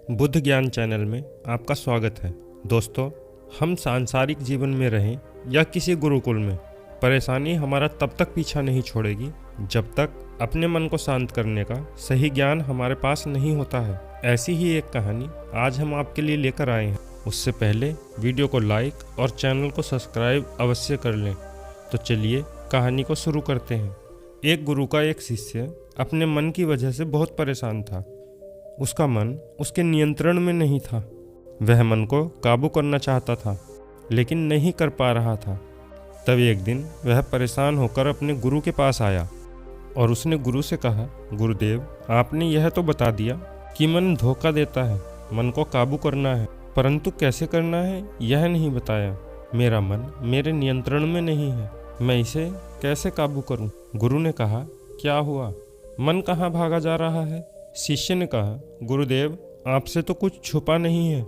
बुद्ध ज्ञान चैनल में आपका स्वागत है। दोस्तों, हम सांसारिक जीवन में रहें या किसी गुरुकुल में, परेशानी हमारा तब तक पीछा नहीं छोड़ेगी जब तक अपने मन को शांत करने का सही ज्ञान हमारे पास नहीं होता है। ऐसी ही एक कहानी आज हम आपके लिए लेकर आए हैं। उससे पहले वीडियो को लाइक और चैनल को सब्सक्राइब अवश्य कर लें। तो चलिए कहानी को शुरू करते हैं। एक गुरु का एक शिष्य अपने मन की वजह से बहुत परेशान था। उसका मन उसके नियंत्रण में नहीं था। वह मन को काबू करना चाहता था, लेकिन नहीं कर पा रहा था। तब एक दिन वह परेशान होकर अपने गुरु के पास आया और उसने गुरु से कहा, गुरुदेव, आपने यह तो बता दिया कि मन धोखा देता है, मन को काबू करना है, परंतु कैसे करना है यह नहीं बताया। मेरा मन मेरे नियंत्रण में नहीं है, मैं इसे कैसे काबू करूं? गुरु ने कहा, क्या हुआ? मन कहाँ भागा जा रहा है? शिष्य ने कहा, गुरुदेव, आपसे तो कुछ छुपा नहीं है।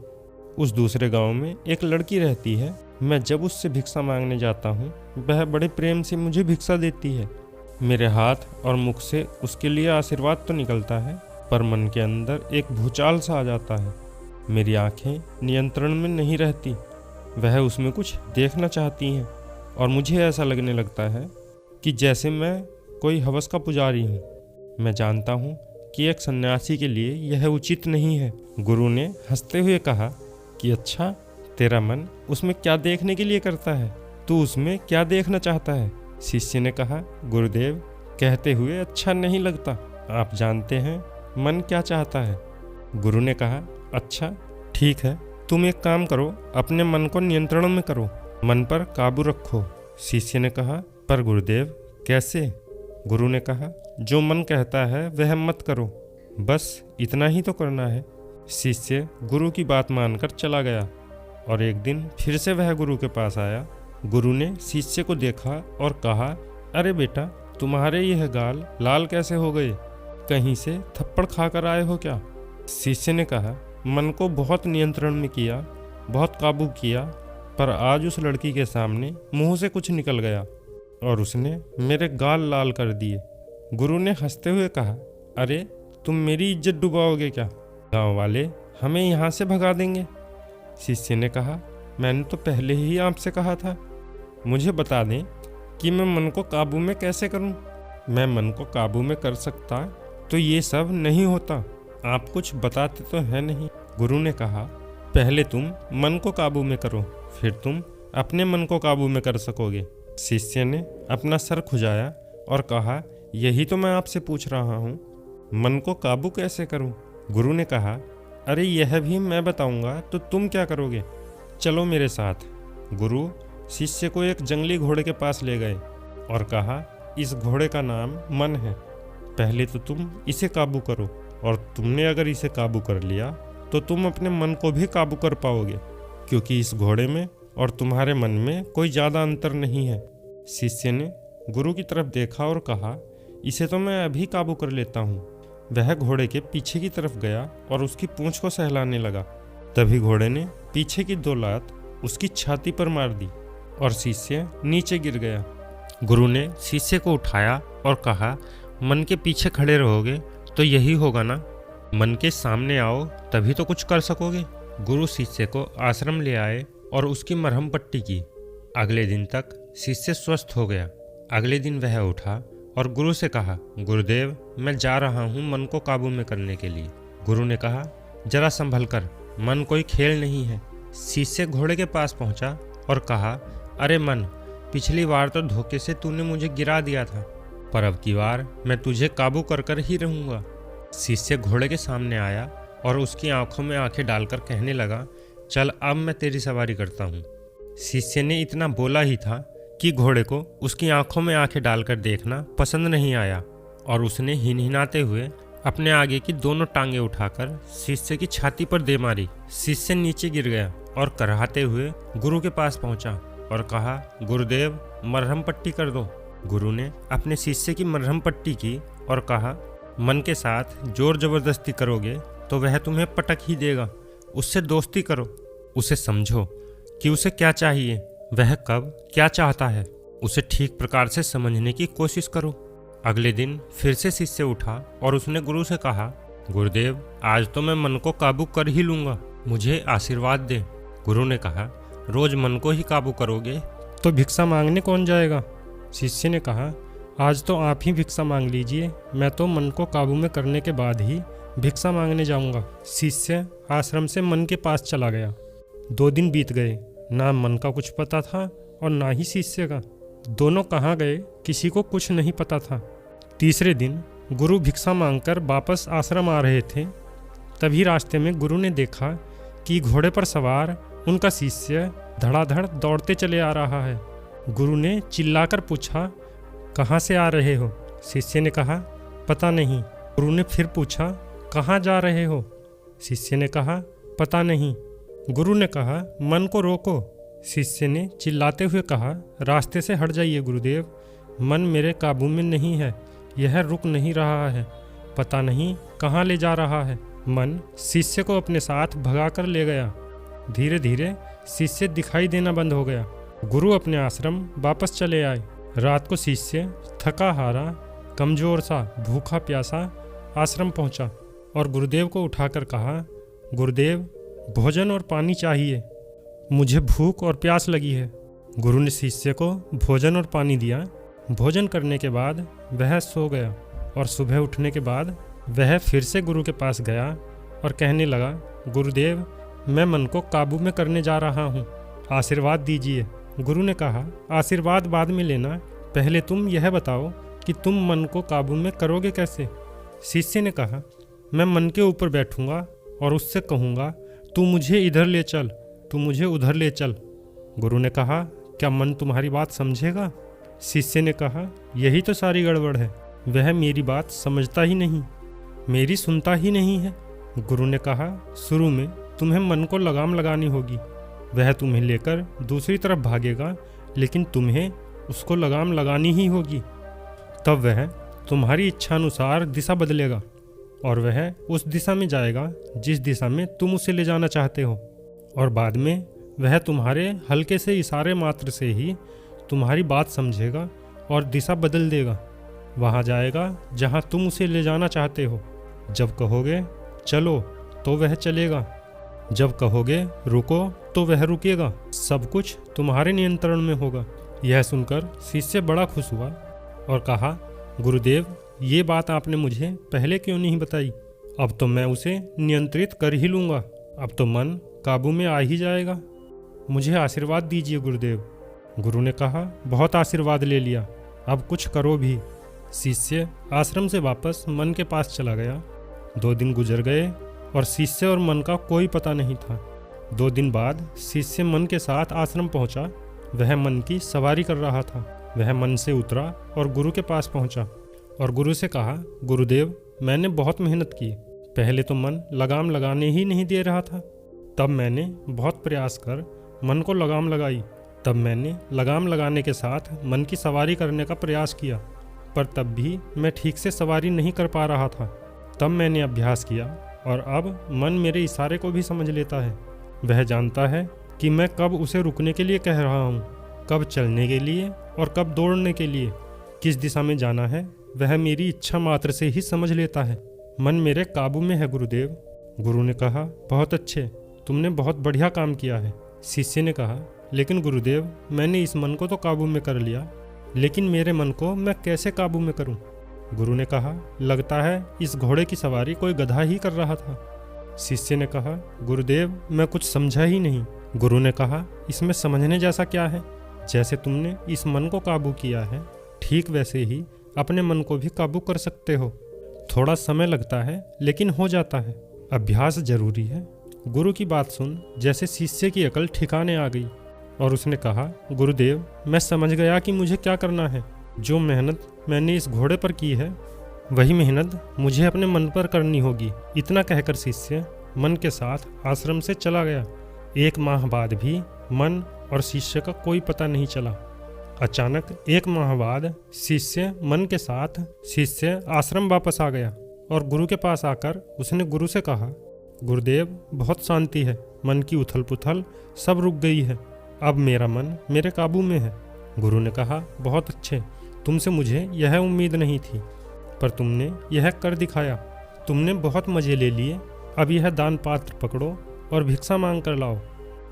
उस दूसरे गांव में एक लड़की रहती है। मैं जब उससे भिक्षा मांगने जाता हूँ, वह बड़े प्रेम से मुझे भिक्षा देती है। मेरे हाथ और मुख से उसके लिए आशीर्वाद तो निकलता है, पर मन के अंदर एक भूचाल सा आ जाता है। मेरी आंखें नियंत्रण में नहीं रहती। वह उसमें कुछ देखना चाहती हैं और मुझे ऐसा लगने लगता है कि जैसे मैं कोई हवस का पुजारी हूँ। मैं जानता हूँ कि एक सन्यासी के लिए यह उचित नहीं है। गुरु ने हंसते हुए कहा कि अच्छा, तेरा मन उसमें क्या देखने के लिए करता है? तू उसमें क्या देखना चाहता है? शिष्य ने कहा, गुरुदेव, कहते हुए अच्छा नहीं लगता। आप जानते हैं मन क्या चाहता है। गुरु ने कहा, अच्छा ठीक है, तुम एक काम करो, अपने मन को नियंत्रण में करो, मन पर काबू रखो। शिष्य ने कहा, पर गुरुदेव कैसे? गुरु ने कहा, जो मन कहता है वह मत करो, बस इतना ही तो करना है। शिष्य गुरु की बात मानकर चला गया और एक दिन फिर से वह गुरु के पास आया। गुरु ने शिष्य को देखा और कहा, अरे बेटा, तुम्हारे यह गाल लाल कैसे हो गए? कहीं से थप्पड़ खाकर आए हो क्या? शिष्य ने कहा, मन को बहुत नियंत्रण में किया, बहुत काबू किया, पर आज उस लड़की के सामने मुंह से कुछ निकल गया और उसने मेरे गाल लाल कर दिए। गुरु ने हंसते हुए कहा, अरे तुम मेरी इज्जत डुबाओगे क्या? गांव वाले हमें यहाँ से भगा देंगे। शिष्य ने कहा, मैंने तो पहले ही आपसे कहा था। मुझे बता दें कि मैं मन को काबू में कैसे करूं? मैं मन को काबू में कर सकता तो ये सब नहीं होता। आप कुछ बताते तो है नहीं। गुरु ने कहा, पहले तुम मन को काबू में करो, फिर तुम अपने मन को काबू में कर सकोगे। शिष्य ने अपना सर खुजाया और कहा, यही तो मैं आपसे पूछ रहा हूँ, मन को काबू कैसे करूँ? गुरु ने कहा, अरे यह भी मैं बताऊंगा तो तुम क्या करोगे? चलो मेरे साथ। गुरु शिष्य को एक जंगली घोड़े के पास ले गए और कहा, इस घोड़े का नाम मन है। पहले तो तुम इसे काबू करो, और तुमने अगर इसे काबू कर लिया तो तुम अपने मन को भी काबू कर पाओगे, क्योंकि इस घोड़े में और तुम्हारे मन में कोई ज़्यादा अंतर नहीं है। शिष्य ने गुरु की तरफ देखा और कहा, इसे तो मैं अभी काबू कर लेता हूँ। वह घोड़े के पीछे की तरफ गया और उसकी पूंछ को सहलाने लगा। तभी घोड़े ने पीछे की 2 लात उसकी छाती पर मार दी और शिष्य नीचे गिर गया। गुरु ने शिष्य को उठाया और कहा, मन के पीछे खड़े रहोगे तो यही होगा ना? मन के सामने आओ तभी तो कुछ कर सकोगे। गुरु शिष्य को आश्रम ले आए और उसकी मरहम पट्टी की। अगले दिन तक शिष्य स्वस्थ हो गया। अगले दिन वह उठा और गुरु से कहा, गुरुदेव, मैं जा रहा हूँ मन को काबू में करने के लिए। गुरु ने कहा, जरा संभल कर, मन कोई खेल नहीं है। शिष्य घोड़े के पास पहुँचा और कहा, अरे मन, पिछली बार तो धोखे से तूने मुझे गिरा दिया था, पर अब की बार मैं तुझे काबू कर कर ही रहूँगा। शिष्य घोड़े के सामने आया और उसकी आंखों में आंखें डालकर कहने लगा, चल अब मैं तेरी सवारी करता हूँ। शिष्य ने इतना बोला ही था कि घोड़े को उसकी आंखों में आंखें डालकर देखना पसंद नहीं आया और उसने हिनहिनाते हुए अपने आगे की दोनों टांगें उठाकर शिष्य की छाती पर दे मारी। शिष्य नीचे गिर गया और कराहते हुए गुरु के पास पहुंचा और कहा, गुरुदेव, मरहम पट्टी कर दो। गुरु ने अपने शिष्य की मरहम पट्टी की और कहा, मन के साथ जोर जबरदस्ती करोगे तो वह तुम्हें पटक ही देगा। उससे दोस्ती करो, उसे समझो कि उसे क्या चाहिए, वह कब क्या चाहता है, उसे ठीक प्रकार से समझने की कोशिश करो। अगले दिन फिर से शिष्य उठा और उसने गुरु से कहा, गुरुदेव, आज तो मैं मन को काबू कर ही लूंगा, मुझे आशीर्वाद दें। गुरु ने कहा, रोज मन को ही काबू करोगे तो भिक्षा मांगने कौन जाएगा? शिष्य ने कहा, आज तो आप ही भिक्षा मांग लीजिए, मैं तो मन को काबू में करने के बाद ही भिक्षा मांगने जाऊंगा। शिष्य आश्रम से मन के पास चला गया। 2 दिन बीत गए, ना मन का कुछ पता था और ना ही शिष्य का। दोनों कहाँ गए किसी को कुछ नहीं पता था। तीसरे दिन गुरु भिक्षा मांगकर वापस आश्रम आ रहे थे। तभी रास्ते में गुरु ने देखा कि घोड़े पर सवार उनका शिष्य धड़ाधड़ दौड़ते चले आ रहा है। गुरु ने चिल्लाकर पूछा, कहाँ से आ रहे हो? शिष्य ने कहा, पता नहीं। गुरु ने फिर पूछा, कहाँ जा रहे हो? शिष्य ने कहा, पता नहीं। गुरु ने कहा, मन को रोको। शिष्य ने चिल्लाते हुए कहा, रास्ते से हट जाइए गुरुदेव, मन मेरे काबू में नहीं है, यह रुक नहीं रहा है, पता नहीं कहाँ ले जा रहा है। मन शिष्य को अपने साथ भगाकर ले गया। धीरे धीरे शिष्य दिखाई देना बंद हो गया। गुरु अपने आश्रम वापस चले आए। रात को शिष्य थका हारा, कमजोर सा, भूखा प्यासा आश्रम पहुंचा और गुरुदेव को उठाकर कहा, गुरुदेव, भोजन और पानी चाहिए, मुझे भूख और प्यास लगी है। गुरु ने शिष्य को भोजन और पानी दिया। भोजन करने के बाद वह सो गया और सुबह उठने के बाद वह फिर से गुरु के पास गया और कहने लगा, गुरुदेव, मैं मन को काबू में करने जा रहा हूँ, आशीर्वाद दीजिए। गुरु ने कहा, आशीर्वाद बाद में लेना, पहले तुम यह बताओ कि तुम मन को काबू में करोगे कैसे? शिष्य ने कहा, मैं मन के ऊपर बैठूंगा और उससे कहूँगा, तू मुझे इधर ले चल, तू मुझे उधर ले चल। गुरु ने कहा, क्या मन तुम्हारी बात समझेगा? शिष्य ने कहा, यही तो सारी गड़बड़ है, वह मेरी बात समझता ही नहीं, मेरी सुनता ही नहीं है। गुरु ने कहा, शुरू में तुम्हें मन को लगाम लगानी होगी, वह तुम्हें लेकर दूसरी तरफ भागेगा, लेकिन तुम्हें उसको लगाम लगानी ही होगी। तब वह तुम्हारी इच्छानुसार दिशा बदलेगा और वह उस दिशा में जाएगा जिस दिशा में तुम उसे ले जाना चाहते हो, और बाद में वह तुम्हारे हल्के से इशारे मात्र से ही तुम्हारी बात समझेगा और दिशा बदल देगा। वहाँ जाएगा जहाँ तुम उसे ले जाना चाहते हो। जब कहोगे चलो तो वह चलेगा, जब कहोगे रुको तो वह रुकेगा। सब कुछ तुम्हारे नियंत्रण में होगा। यह सुनकर शिष्य बड़ा खुश हुआ और कहा, गुरुदेव, ये बात आपने मुझे पहले क्यों नहीं बताई? अब तो मैं उसे नियंत्रित कर ही लूँगा, अब तो मन काबू में आ ही जाएगा। मुझे आशीर्वाद दीजिए गुरुदेव। गुरु ने कहा, बहुत आशीर्वाद ले लिया, अब कुछ करो भी। शिष्य आश्रम से वापस मन के पास चला गया। 2 दिन गुजर गए और शिष्य और मन का कोई पता नहीं था। 2 दिन बाद शिष्य मन के साथ आश्रम पहुंचा। वह मन की सवारी कर रहा था। वह मन से उतरा और गुरु के पास पहुंचा और गुरु से कहा, गुरुदेव, मैंने बहुत मेहनत की, पहले तो मन लगाम लगाने ही नहीं दे रहा था, तब मैंने बहुत प्रयास कर मन को लगाम लगाई, तब मैंने लगाम लगाने के साथ मन की सवारी करने का प्रयास किया, पर तब भी मैं ठीक से सवारी नहीं कर पा रहा था। तब मैंने अभ्यास किया और अब मन मेरे इशारे को भी समझ लेता है। वह जानता है कि मैं कब उसे रुकने के लिए कह रहा हूँ, कब चलने के लिए और कब दौड़ने के लिए, किस दिशा में जाना है वह मेरी इच्छा मात्र से ही समझ लेता है। मन मेरे काबू में है गुरुदेव। गुरु ने कहा, बहुत अच्छे, तुमने बहुत बढ़िया काम किया है। शिष्य ने कहा, लेकिन गुरुदेव, मैंने इस मन को तो काबू में कर लिया, लेकिन मेरे मन को मैं कैसे काबू में करूं? गुरु ने कहा, लगता है इस घोड़े की सवारी कोई गधा ही कर रहा था। शिष्य ने कहा, गुरुदेव, मैं कुछ समझा ही नहीं। गुरु ने कहा, इसमें समझने जैसा क्या है? जैसे तुमने इस मन को काबू किया है, ठीक वैसे ही अपने मन को भी काबू कर सकते हो। थोड़ा समय लगता है, लेकिन हो जाता है, अभ्यास जरूरी है। गुरु की बात सुन जैसे शिष्य की अकल ठिकाने आ गई और उसने कहा, गुरुदेव, मैं समझ गया कि मुझे क्या करना है। जो मेहनत मैंने इस घोड़े पर की है, वही मेहनत मुझे अपने मन पर करनी होगी। इतना कहकर शिष्य मन के साथ आश्रम से चला गया। 1 माह बाद भी मन और शिष्य का कोई पता नहीं चला। अचानक 1 माह बाद शिष्य मन के साथ आश्रम वापस आ गया और गुरु के पास आकर उसने गुरु से कहा, गुरुदेव, बहुत शांति है, मन की उथल पुथल सब रुक गई है, अब मेरा मन मेरे काबू में है। गुरु ने कहा, बहुत अच्छे, तुमसे मुझे यह उम्मीद नहीं थी, पर तुमने यह कर दिखाया। तुमने बहुत मज़े ले लिए, अब यह दान पात्र पकड़ो और भिक्षा मांग कर लाओ।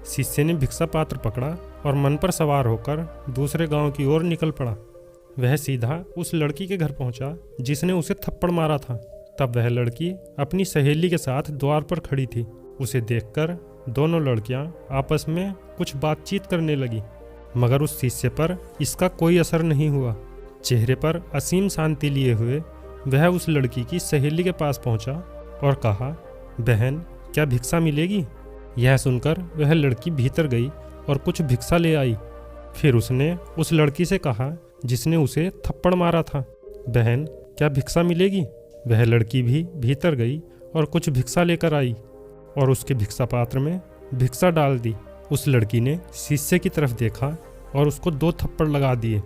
शिष्य ने भिक्षा पात्र पकड़ा और मन पर सवार होकर दूसरे गांव की ओर निकल पड़ा। वह सीधा उस लड़की के घर पहुंचा जिसने उसे थप्पड़ मारा था। तब वह लड़की अपनी सहेली के साथ द्वार पर खड़ी थी। उसे देखकर दोनों लड़कियां आपस में कुछ बातचीत करने लगी, मगर उस शिष्य पर इसका कोई असर नहीं हुआ। चेहरे पर असीम शांति लिए हुए वह उस लड़की की सहेली के पास पहुंचा और कहा, बहन, क्या भिक्षा मिलेगी? यह सुनकर वह लड़की भीतर गई और कुछ भिक्षा ले आई। फिर उसने उस लड़की से कहा जिसने उसे थप्पड़ मारा था, बहन, क्या भिक्षा मिलेगी? वह लड़की भी भीतर गई और कुछ भिक्षा लेकर आई और उसके भिक्षा पात्र में भिक्षा डाल दी। उस लड़की ने शिष्य की तरफ देखा और उसको 2 थप्पड़ लगा दिए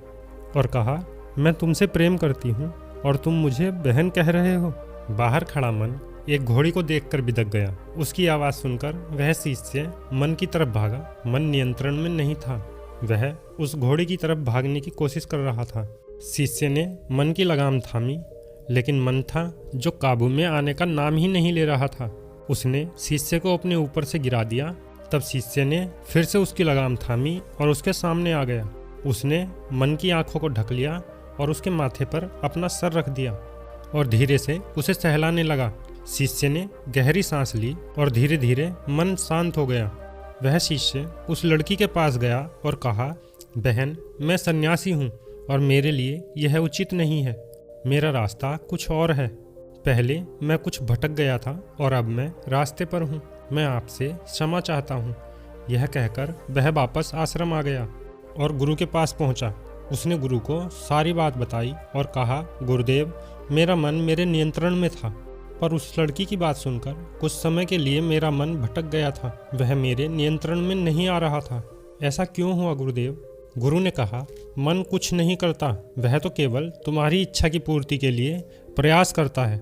और कहा, मैं तुमसे प्रेम करती हूँ और तुम मुझे बहन कह रहे हो। बाहर खड़ा मन एक घोड़ी को देखकर बिदक गया। उसकी आवाज़ सुनकर वह शिष्य मन की तरफ भागा। मन नियंत्रण में नहीं था। वह उस घोड़ी की तरफ भागने की कोशिश कर रहा था। शिष्य ने मन की लगाम थामी, लेकिन मन था जो काबू में आने का नाम ही नहीं ले रहा था। उसने शिष्य को अपने ऊपर से गिरा दिया। तब शिष्य ने फिर से उसकी लगाम थामी और उसके सामने आ गया। उसने मन की आंखों को ढक लिया और उसके माथे पर अपना सर रख दिया और धीरे से उसे सहलाने लगा। शिष्य ने गहरी सांस ली और धीरे धीरे मन शांत हो गया। वह शिष्य उस लड़की के पास गया और कहा, बहन, मैं सन्यासी हूँ और मेरे लिए यह उचित नहीं है। मेरा रास्ता कुछ और है। पहले मैं कुछ भटक गया था और अब मैं रास्ते पर हूँ। मैं आपसे क्षमा चाहता हूँ। यह कहकर वह वापस आश्रम आ गया और गुरु के पास पहुँचा। उसने गुरु को सारी बात बताई और कहा, गुरुदेव, मेरा मन मेरे नियंत्रण में था, पर उस लड़की की बात सुनकर कुछ समय के लिए मेरा मन भटक गया था। वह मेरे नियंत्रण में नहीं आ रहा था। ऐसा क्यों हुआ गुरुदेव? गुरु ने कहा, मन कुछ नहीं करता, वह तो केवल तुम्हारी इच्छा की पूर्ति के लिए प्रयास करता है।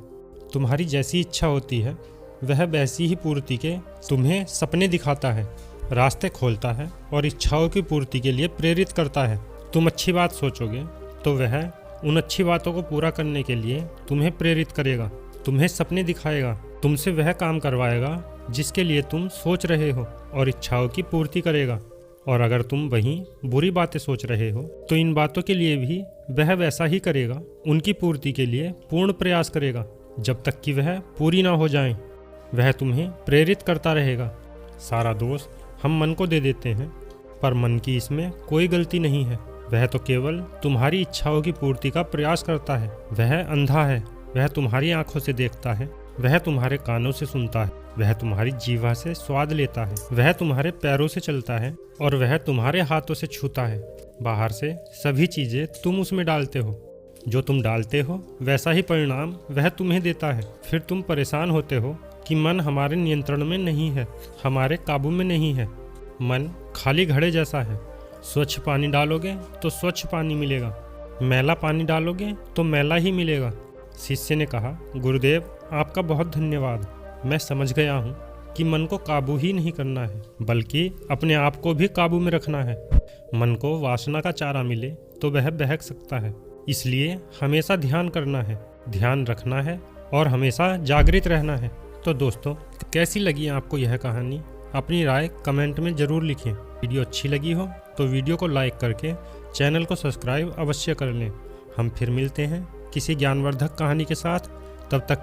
तुम्हारी जैसी इच्छा होती है वह वैसी ही पूर्ति के तुम्हें सपने दिखाता है, रास्ते खोलता है और इच्छाओं की पूर्ति के लिए प्रेरित करता है। तुम अच्छी बात सोचोगे तो वह उन अच्छी बातों को पूरा करने के लिए तुम्हें प्रेरित करेगा, तुम्हें सपने दिखाएगा, तुमसे वह काम करवाएगा जिसके लिए तुम सोच रहे हो और इच्छाओं की पूर्ति करेगा। और अगर तुम वहीं बुरी बातें सोच रहे हो तो इन बातों के लिए भी वह वैसा ही करेगा, उनकी पूर्ति के लिए पूर्ण प्रयास करेगा जब तक कि वह पूरी ना हो जाएं। वह तुम्हें प्रेरित करता रहेगा। सारा दोष हम मन को दे देते हैं, पर मन की इसमें कोई गलती नहीं है। वह तो केवल तुम्हारी इच्छाओं की पूर्ति का प्रयास करता है। वह अंधा है, वह तुम्हारी आंखों से देखता है, वह तुम्हारे कानों से सुनता है, वह तुम्हारी जीवा से स्वाद लेता है, वह तुम्हारे पैरों से चलता है और वह तुम्हारे हाथों से छूता है। बाहर से सभी चीजें तुम उसमें डालते हो। जो तुम डालते हो वैसा ही परिणाम वह तुम्हें देता है। फिर तुम परेशान होते हो कि मन हमारे नियंत्रण में नहीं है, हमारे काबू में नहीं है। मन खाली घड़े जैसा है। स्वच्छ पानी डालोगे तो स्वच्छ पानी मिलेगा, मैला पानी डालोगे तो मैला ही मिलेगा। शिष्य ने कहा, गुरुदेव, आपका बहुत धन्यवाद। मैं समझ गया हूँ कि मन को काबू ही नहीं करना है, बल्कि अपने आप को भी काबू में रखना है। मन को वासना का चारा मिले तो वह बहक सकता है, इसलिए हमेशा ध्यान करना है, ध्यान रखना है और हमेशा जागृत रहना है। तो दोस्तों, कैसी लगी आपको यह कहानी? अपनी राय कमेंट में ज़रूर लिखें। वीडियो अच्छी लगी हो तो वीडियो को लाइक करके चैनल को सब्सक्राइब अवश्य कर लें। हम फिर मिलते हैं किसी ज्ञानवर्धक कहानी के साथ। तब तक